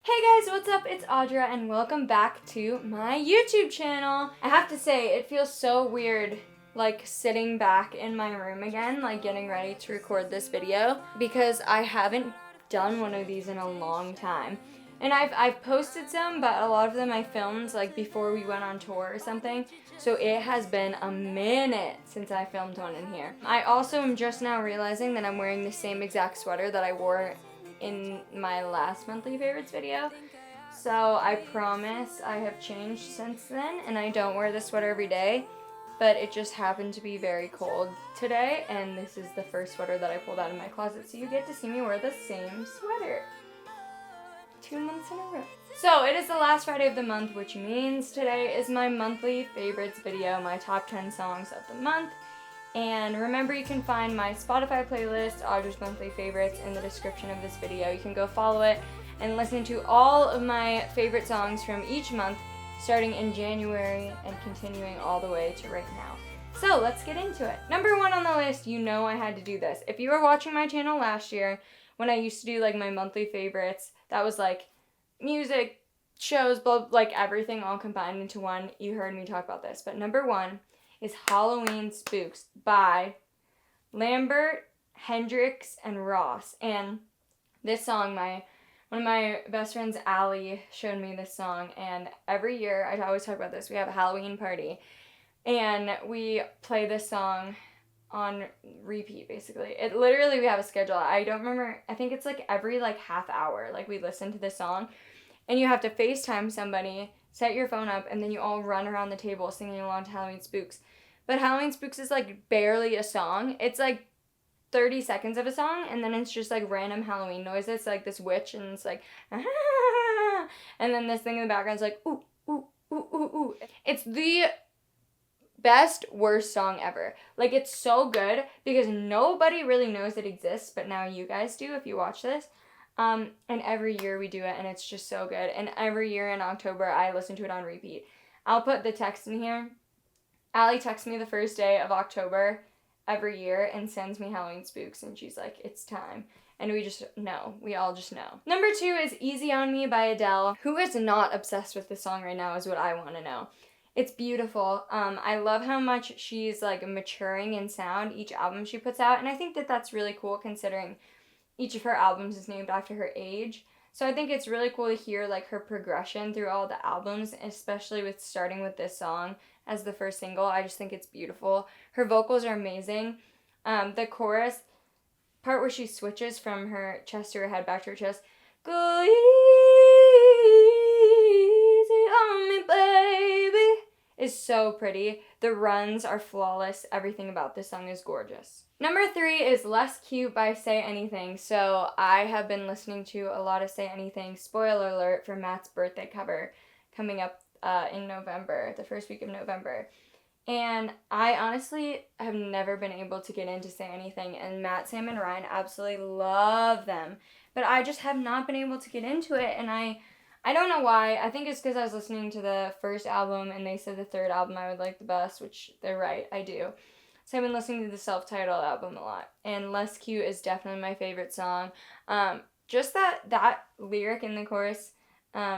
Hey guys, what's up? It's Audra and welcome back to my YouTube channel. I have to say, it feels so weird like sitting back in my room again, like getting ready to record this video because I haven't done one of these in a long time. And I've posted some, but a lot of them I filmed like before we went on tour or something. So it has been a minute since I filmed one in here. I also am just now realizing that I'm wearing the same exact sweater that I wore in my last monthly favorites video. So I promise I have changed since then and I don't wear this sweater every day, but it just happened to be very cold today and this is the first sweater that I pulled out of my closet, so you get to see me wear the same sweater 2 months in a row. So it is the last Friday of the month, which means today is my monthly favorites video, my top 10 songs of the month. And remember, you can find my Spotify playlist, Audra's Monthly Favorites, in the description of this video. You can go follow it and listen to all of my favorite songs from each month, starting in January and continuing all the way to right now. So let's get into it. Number 1 on the list, you know I had to do this. If you were watching my channel last year, when I used to do like my monthly favorites, that was like music, shows, like everything all combined into one, you heard me talk about this. But number 1 is Halloween Spooks by Lambert, Hendrix, and Ross. And this song, one of my best friends, Allie, showed me this song, and every year, I always talk about this, we have a Halloween party, and we play this song on repeat, basically. It literally, we have a schedule. I don't remember, I think it's like every like half hour, like we listen to this song, and you have to FaceTime somebody, set your phone up, and then you all run around the table singing along to Halloween Spooks. But Halloween Spooks is like barely a song. It's like 30 seconds of a song, and then it's just like random Halloween noises, like this witch, and it's like, ah, and then this thing in the background is like, ooh, ooh, ooh, ooh, ooh. It's the best, worst song ever. Like, it's so good because nobody really knows it exists, but now you guys do if you watch this. And every year we do it, and it's just so good. And every year in October, I listen to it on repeat. I'll put the text in here. Allie texts me the first day of October every year and sends me Halloween Spooks, and she's like, it's time. And we just know. We all just know. Number 2 is Easy on Me by Adele. Who is not obsessed with this song right now is what I want to know. It's beautiful. I love how much she's like maturing in sound each album she puts out, and I think that that's really cool considering each of her albums is named after her age. So I think it's really cool to hear like her progression through all the albums, especially with starting with this song as the first single. I just think it's beautiful. Her vocals are amazing. The chorus part where she switches from her chest to her head back to her chest, go easy on me, baby, is so pretty. The runs are flawless. Everything about this song is gorgeous. Number 3 is Less Cute by Say Anything. So I have been listening to a lot of Say Anything. Spoiler alert for Matt's birthday cover coming up in November, the first week of November. And I honestly have never been able to get into Say Anything, and Matt, Sam, and Ryan absolutely love them. But I just have not been able to get into it, and I don't know why. I think it's because I was listening to the first album, and they said the third album I would like the best, which they're right, I do. So I've been listening to the self-titled album a lot, and Less Cute is definitely my favorite song. Just that lyric in the chorus,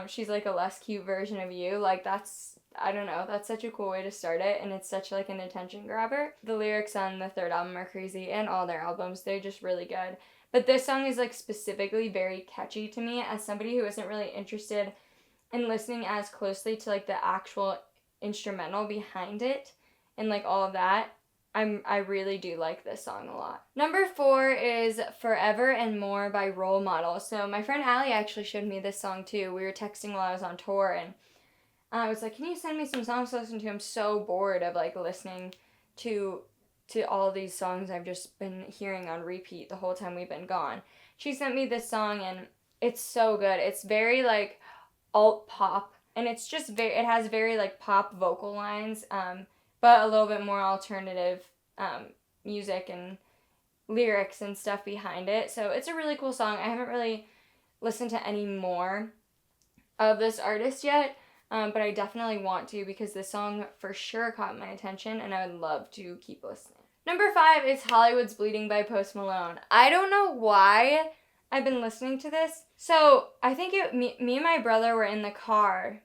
she's like a less cute version of you, like that's, I don't know, that's such a cool way to start it, and it's such like an attention grabber. The lyrics on the third album are crazy, and all their albums, they're just really good. But this song is like specifically very catchy to me as somebody who isn't really interested in listening as closely to like the actual instrumental behind it and like all of that. I really do like this song a lot. Number 4 is Forever and More by Role Model. So my friend Allie actually showed me this song too. We were texting while I was on tour, and I was like, can you send me some songs to listen to? I'm so bored of like listening to all these songs I've just been hearing on repeat the whole time we've been gone. She sent me this song, and it's so good. It's very like alt pop, and it's just it has very like pop vocal lines, but a little bit more alternative music and lyrics and stuff behind it. So it's a really cool song. I haven't really listened to any more of this artist yet, but I definitely want to because this song for sure caught my attention, and I would love to keep listening. Number 5 is Hollywood's Bleeding by Post Malone. I don't know why I've been listening to this So I think me and my brother were in the car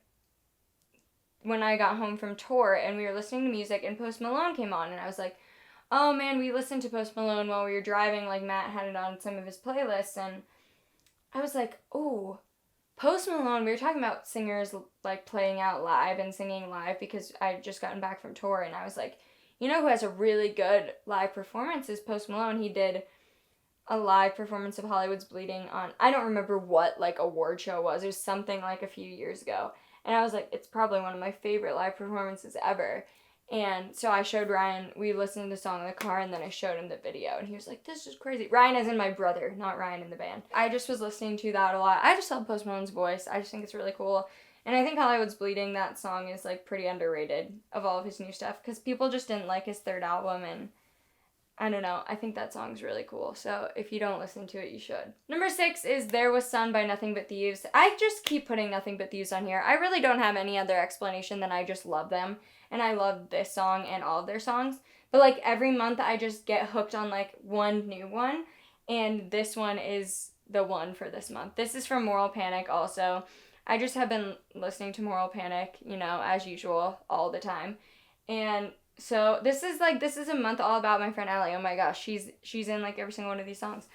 when I got home from tour, and we were listening to music, and Post Malone came on, and I was like, oh man, we listened to Post Malone while we were driving, like Matt had it on some of his playlists, and I was like, oh, Post Malone, we were talking about singers like playing out live and singing live because I had just gotten back from tour, and I was like, you know who has a really good live performance is Post Malone. He did a live performance of Hollywood's Bleeding on, I don't remember what like award show it was. It was something like a few years ago. And I was like, it's probably one of my favorite live performances ever. And so I showed Ryan, we listened to the song in the car, and then I showed him the video, and he was like, this is crazy. Ryan as in my brother, not Ryan in the band. I just was listening to that a lot. I just love Post Malone's voice. I just think it's really cool. And I think Hollywood's Bleeding, that song is like pretty underrated of all of his new stuff, because people just didn't like his third album, and I don't know. I think that song's really cool. So if you don't listen to it, you should. Number 6 is There Was Sun by Nothing But Thieves. I just keep putting Nothing But Thieves on here. I really don't have any other explanation than I just love them. And I love this song and all of their songs. But like every month I just get hooked on like one new one. And this one is the one for this month. This is from Moral Panic also. I just have been listening to Moral Panic, you know, as usual, all the time. And so this is a month all about my friend Allie. Oh my gosh, she's in like every single one of these songs.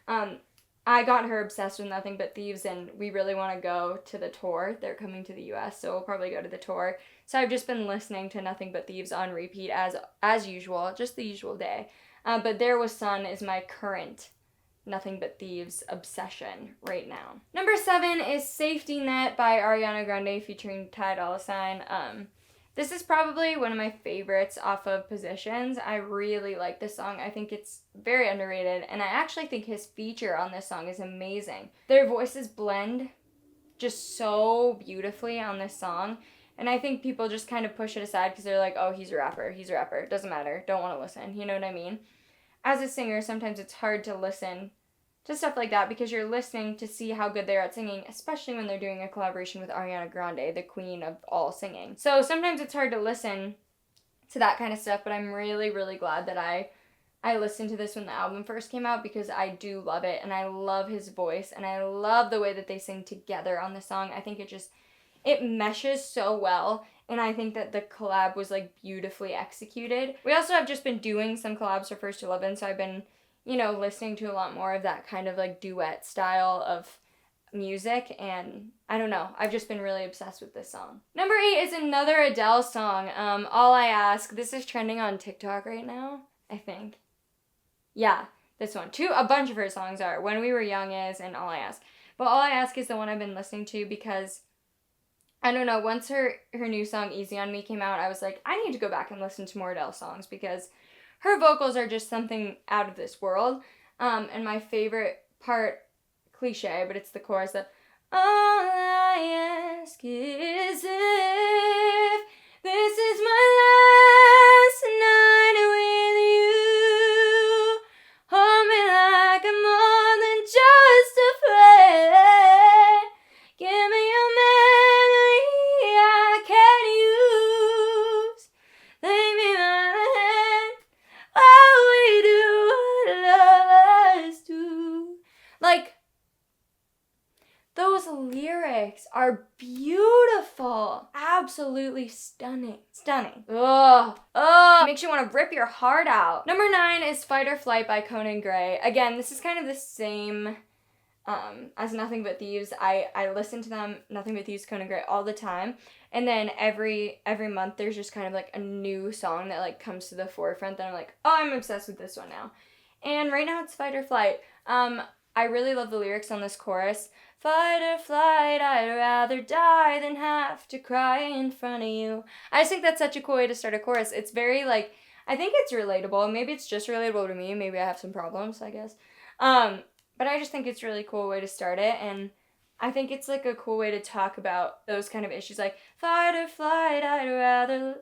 I got her obsessed with Nothing But Thieves, and we really want to go to the tour. They're coming to the US, so we'll probably go to the tour. So I've just been listening to Nothing But Thieves on repeat as usual, just the usual day. But There Was Sun is my current Nothing But Thieves obsession right now. Number 7 is Safety Net by Ariana Grande featuring Ty Dolla $ign. This is probably one of my favorites off of Positions. I really like this song. I think it's very underrated, and I actually think his feature on this song is amazing. Their voices blend just so beautifully on this song, and I think people just kind of push it aside because they're like, oh, he's a rapper, doesn't matter, don't want to listen, you know what I mean? As a singer, sometimes it's hard to listen to stuff like that because you're listening to see how good they are at singing, especially when they're doing a collaboration with Ariana Grande, the queen of all singing. So sometimes it's hard to listen to that kind of stuff, but I'm really, really glad that I listened to this when the album first came out because I do love it, and I love his voice, and I love the way that they sing together on the song. I think it meshes so well, and I think that the collab was like beautifully executed. We also have just been doing some collabs for First 11, so I've been, you know, listening to a lot more of that kind of like duet style of music, and I don't know, I've just been really obsessed with this song. Number 8 is another Adele song, All I Ask. This is trending on TikTok right now, I think. Yeah, this one. A bunch of her songs are. When We Were Young is, and All I Ask. But All I Ask is the one I've been listening to because, I don't know, once her new song Easy On Me came out, I was like, I need to go back and listen to more Adele songs because her vocals are just something out of this world. And my favorite part, cliche, but it's the chorus that, all I ask is if this is my last night with you. Hold me like I'm more than just a friend. Give me a memory I can use. Lay me by the hand while we do what lovers do. Like, those lyrics are beautiful. Absolutely stunning. Stunning. Ugh. Ugh. Makes you want to rip your heart out. Number 9 is Fight or Flight by Conan Gray. Again, this is kind of the same as Nothing But Thieves. I listen to them, Nothing But Thieves, Conan Gray, all the time. And then every month there's just kind of like a new song that like comes to the forefront that I'm like, oh, I'm obsessed with this one now. And right now it's Fight or Flight. I really love the lyrics on this chorus. Fight or flight, I'd rather die than have to cry in front of you. I just think that's such a cool way to start a chorus. It's very like, I think it's relatable. Maybe it's just relatable to me. Maybe I have some problems, I guess. But I just think it's a really cool way to start it, and I think it's like a cool way to talk about those kind of issues like fight or flight, I'd rather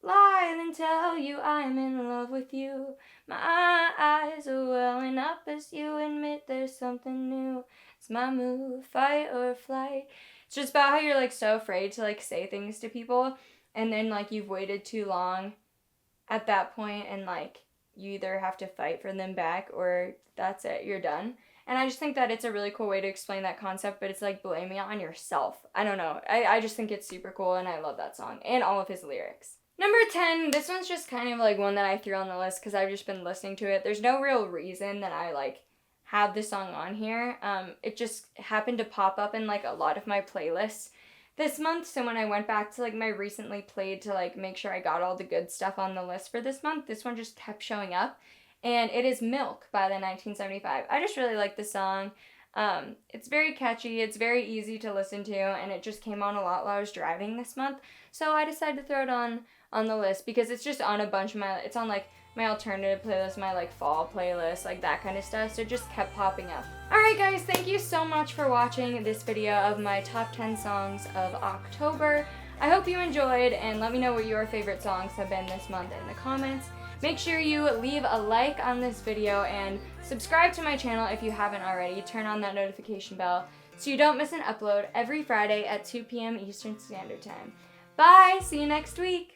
lie than tell you I'm in love with you. My eyes are welling up as you admit there's something new. It's my move, fight or flight. It's just about how you're like so afraid to like say things to people, and then like you've waited too long at that point, and like you either have to fight for them back or that's it, you're done. And I just think that it's a really cool way to explain that concept, but it's like blaming it on yourself. I don't know. I just think it's super cool, and I love that song and all of his lyrics. Number 10, this one's just kind of like one that I threw on the list because I've just been listening to it. There's no real reason that I like have this song on here. It just happened to pop up in like a lot of my playlists this month. So when I went back to like my recently played to like make sure I got all the good stuff on the list for this month, this one just kept showing up. And it is Milk by the 1975. I just really like the song. It's very catchy, it's very easy to listen to, and it just came on a lot while I was driving this month. So I decided to throw it on the list because it's just on a bunch of it's on like my alternative playlist, my like fall playlist, like that kind of stuff. So it just kept popping up. Alright guys, thank you so much for watching this video of my top 10 songs of October. I hope you enjoyed, and let me know what your favorite songs have been this month in the comments. Make sure you leave a like on this video and subscribe to my channel if you haven't already. Turn on that notification bell so you don't miss an upload every Friday at 2 p.m. Eastern Standard Time. Bye! See you next week!